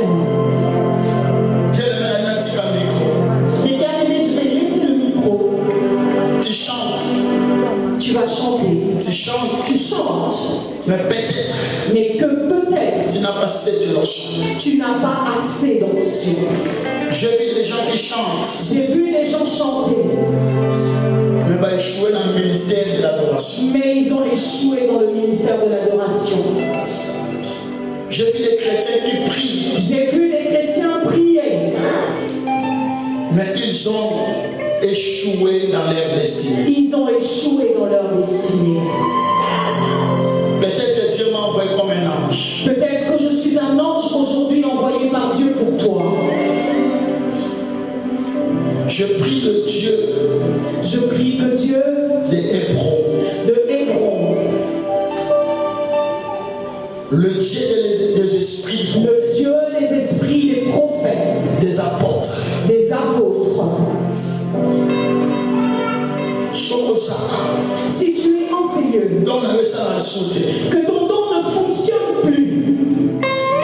Les bien-aimés, je vais laisser le micro. Tu chantes. Tu vas chanter. Tu chantes. Tu chantes. Mais peut-être. Mais que peut-être. Tu n'as pas assez de l'onction. Tu n'as pas assez d'onction. J'ai vu des gens qui chantent. J'ai vu des gens chanter. Mais va échouer dans le ministère de l'adoration. Mais ils ont échoué dans le ministère de l'adoration. J'ai vu des chrétiens qui prient. J'ai vu des chrétiens prier. Mais ils ont échoué dans leur destinée. Ils ont échoué dans leur destinée. Peut-être que Dieu m'a envoyé comme un ange. Peut-être que je suis un ange aujourd'hui envoyé par Dieu pour toi. Je prie le Dieu. Je prie que Dieu de Hébron. Le Dieu des esprits. Le Dieu des esprits, des prophètes. Des apôtres. Des apôtres. Si tu es enseigneur, que ton don ne fonctionne plus,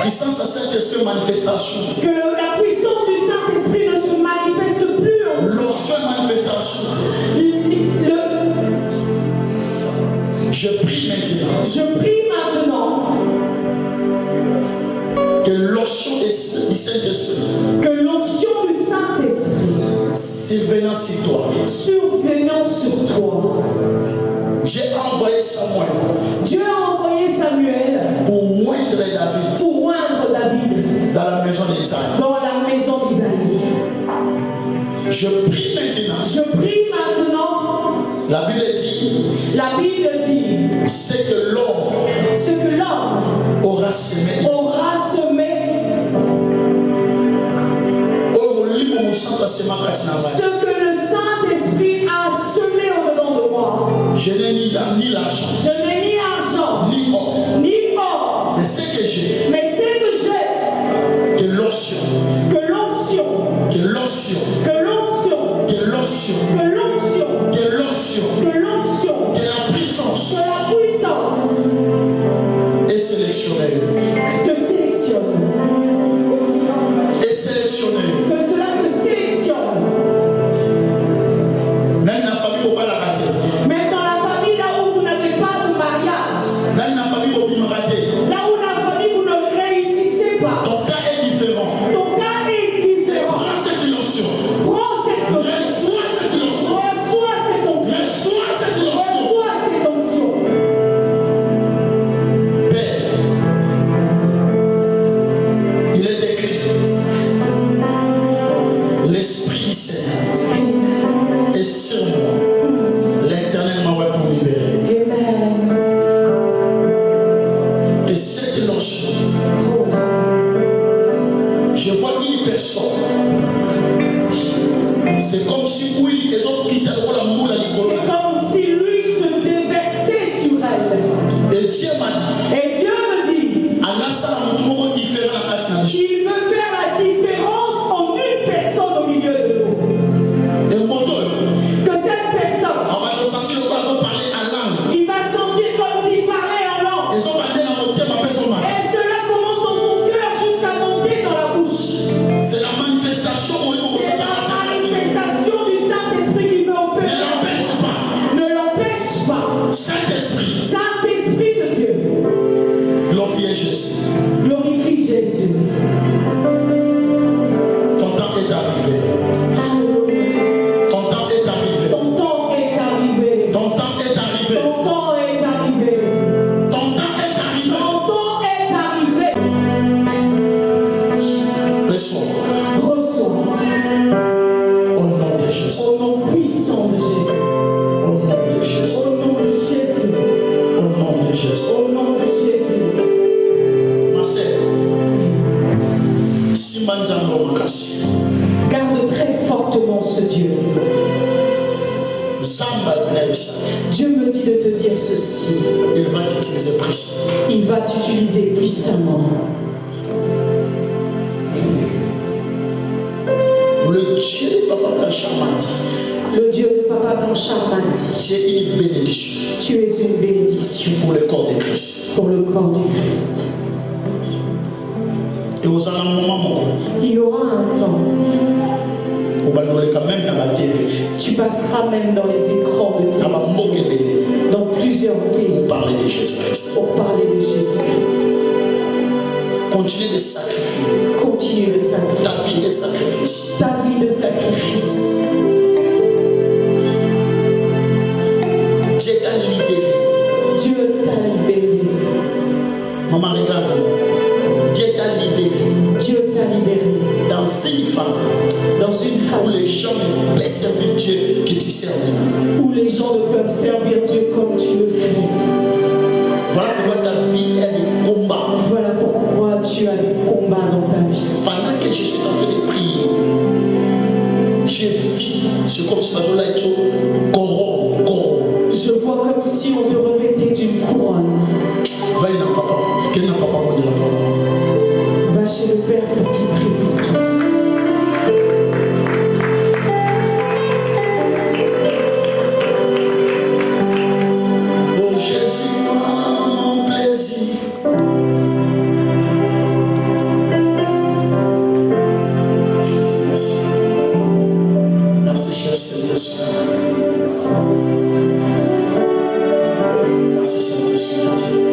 puissance à Saint-Esprit manifestation. Que la puissance du Saint-Esprit ne se manifeste plus en toi. L'onction manifestation. Je prie maintenant. Je prie maintenant. Que l'onction du Saint-Esprit. Que l'onction du Saint-Esprit. Survenant sur toi. Survenant sur toi. Dieu a envoyé Samuel. Dieu a envoyé Samuel. Pour moindre David. Pour moindre David. Dans la maison d'Isaïe. Dans la maison d'Isaïe. Je prie maintenant. Je prie maintenant. La Bible dit. La Bible dit. Ce que l'homme aura semé. Ce que le Saint-Esprit a semé au-dedans de moi. Je n'ai ni l'argent. Je n'ai ni argent. Ni or. Mais ce que j'ai. Que l'onction. Que l'onction. Que l'onction. Que l'onction. Que l'onction. Que l'onction. Que l'onction. Que l'onction. Que la puissance. Que la puissance. Et sélectionner. Te sélectionne. Et sélectionner. Que cela te sélectionne. Même la famille ne peut pas la rater. Même dans la famille là où vous n'avez pas de mariage. Même la famille ne peut pas rater. Là où la famille vous ne réussissez pas. Ton cas est différent. Ton cas est différent. Prends cette notion. Prends cette notion. Reçois cette notion. Reçois cette onction. Reçois cette notion. Reçois cette onction. Père, il est écrit, l'Esprit du Seigneur est sur moi. L'Éternel m'a envoyé pour libérer. Amen. Et cette notion, je vois une personne. C'est comme si, oui, les autres quittent la moule à C'est l'école. comme si l'huile se déversait sur elle. Et Dieu m'a dit, Et Dieu me dit, il veut faire la différence en une personne au milieu de nous. Que cette personne, il va sentir comme s'il parlait en langue. Et cela commence dans son cœur jusqu'à monter dans la bouche. C'est la manifestation C'est la manifestation du Saint-Esprit qui veut opérer. Ne l'empêche pas. Ne l'empêche pas. Saint-Esprit. Saint-Esprit de Dieu. Glorifiez Jésus. Glorifie Jésus. Ton temps est arrivé. Ton temps est arrivé. Ton temps est arrivé. Ton temps est arrivé. Ton temps est arrivé. Ton temps est arrivé. Ton temps est arrivé. Reçois. Reçois. Au nom de Jésus. Au nom puissant de Jésus. Au nom de Jésus. Au nom de Jésus. Au nom de Jésus. Au nom de Jésus. Ma sœur. Si Manjambo Makasi. Garde très fortement ce Dieu. Zamba Blaise. Dieu me dit de te dire ceci. Il va t'utiliser puissamment. Il va t'utiliser puissamment. Le Dieu de Papa Blanchard m'a dit. Le Dieu de Papa Blanchard m'a dit. Tu es une bénédiction Tu es une bénédiction pour le corps de Christ. pour le corps du Christ. Il y aura un temps. Tu passeras même dans les écrans de télévision, dans plusieurs pays, pour parler de Jésus-Christ. Continue de sacrifier. Continue de sacrifier. Ta vie de sacrifice. Ta vie de sacrifice. Dieu t'a libéré. Dieu t'a libéré. Maman, regarde. Dieu t'a libéré. Dieu t'a libéré. Dans une famille. Dans une famille. Où les gens ne peuvent servir Dieu que tu serves. Où les gens ne peuvent servir Dieu comme tu le fais. Voilà pourquoi ta vie est de combat. Voilà pourquoi tu as des combats dans ta vie. Pendant que je suis en train de prier, je vis. C'est comme si ma joie là était couronne. Je vois comme si on te revêtait d'une couronne. Va chez le Père pour qu'il prie pour toi. Oh Jésus, mon plaisir. Jésus, merci. Merci, cher Seigneur. Merci, Saint-Esprit.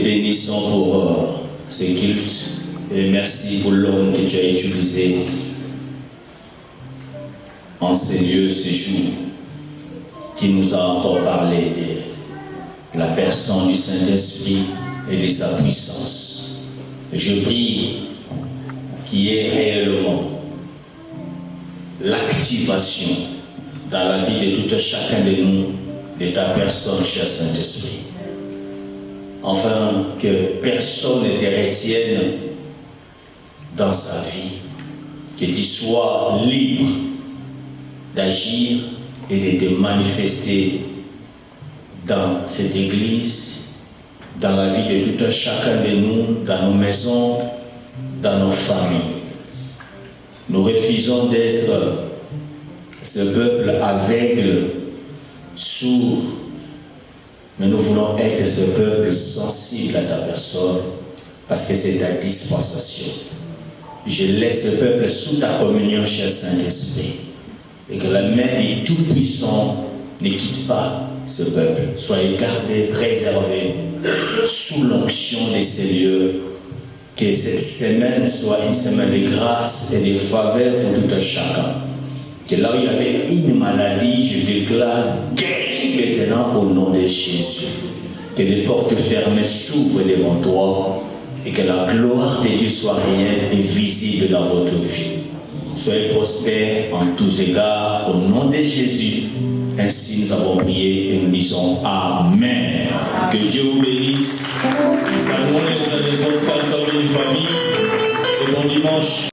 Bénissons pour ces cultes et merci pour l'homme que tu as utilisé en ces lieux, ces jours, qui nous a encore parlé de la personne du Saint-Esprit et de sa puissance. Je prie qu'il y ait réellement l'activation dans la vie de tout chacun de nous de ta personne, cher Saint-Esprit. Afin que personne ne te retienne dans sa vie, que tu sois libre d'agir et de te manifester dans cette église, dans la vie de tout un chacun de nous, dans nos maisons, dans nos familles. Nous refusons d'être ce peuple aveugle, sourd, mais nous voulons être ce peuple sensible à ta personne, parce que c'est ta dispensation. Je laisse ce peuple sous ta communion, cher Saint-Esprit, et que la main du Tout-Puissant ne quitte pas ce peuple. Soyez gardés, préservés, sous l'onction de ces lieux. Que cette semaine soit une semaine de grâce et de faveur pour tout un chacun. Que là où il y avait une maladie, je déclare guéri maintenant au nom de Jésus. Que les portes fermées s'ouvrent devant toi et que la gloire de Dieu soit réelle et visible dans votre vie. Soyez prospères en tous égards au nom de Jésus. Ainsi nous avons prié et nous disons Amen. Que Dieu vous bénisse. Nous saluons les uns les autres, une famille et bon dimanche.